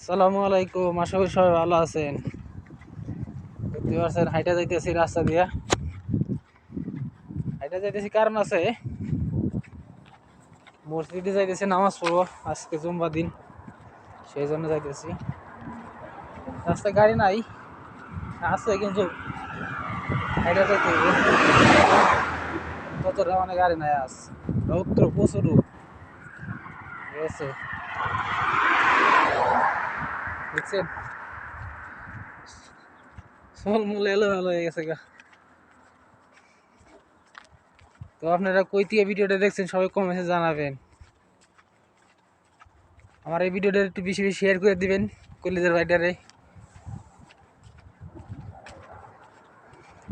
আসসালামু আলাইকুম, আশা করি সবাই ভালো আছেন। দেখতে পাচ্ছেন হাইটা যাইতেছি রাস্তা দিয়া। হাইটা যাইতেছি কারণ আছে, মসজিদে যাইতেছি নামাজ পড়বো, আজকে জুম্বা দিন, সেই জন্য যাইতেছি। রাস্তায় গাড়ি নাই, আছে কিন্তু হাইটা যাইতে হবে, ততটা মানে গাড়ি নাই। আজ রৌদ্র প্রচুর রোদ, ঠিক আছে দেখছেন, ফল মূল এলোমেলো হয়ে গেছে গা। তো আপনারা কই থেকে ভিডিওটা দেখছেন সবাই কমেন্টে জানাবেন। আমার এই ভিডিওটা একটু বেশি বেশি শেয়ার করে দিবেন কলিজার ভাইটারে।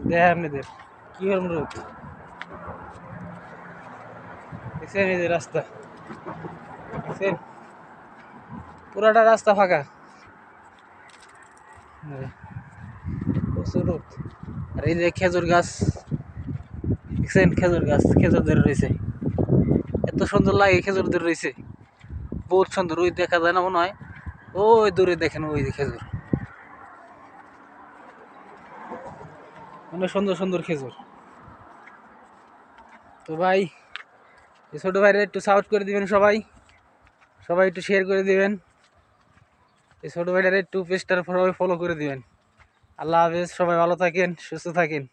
দেখেন আপনাদের কি রকম রোদ, দেখছেন এই যে রাস্তা, দেখছেন পুরাটা রাস্তা ফাঁকা, প্রচুর রোদ। আর এই যে খেজুর গাছ, দেখছেন খেজুর গাছ, খেজুর ধরে রয়েছে, এত সুন্দর লাগে খেজুর ধরে রয়েছে, বহুত সুন্দর। ওই দেখা যায় না মনে হয়, ওই দূরে দেখেন ওই যে খেজুর, অনেক সুন্দর সুন্দর খেজুর। তো ভাই এই ছোট ভাইরা একটু সাপোর্ট করে দিবেন, সবাই সবাই একটু শেয়ার করে দিবেন, এই ছোট ভাইটার একটু পেজটার সবাই ফলো করে দিবেন। আল্লাহ হাফেজ, সবাই ভালো থাকেন, সুস্থ থাকেন।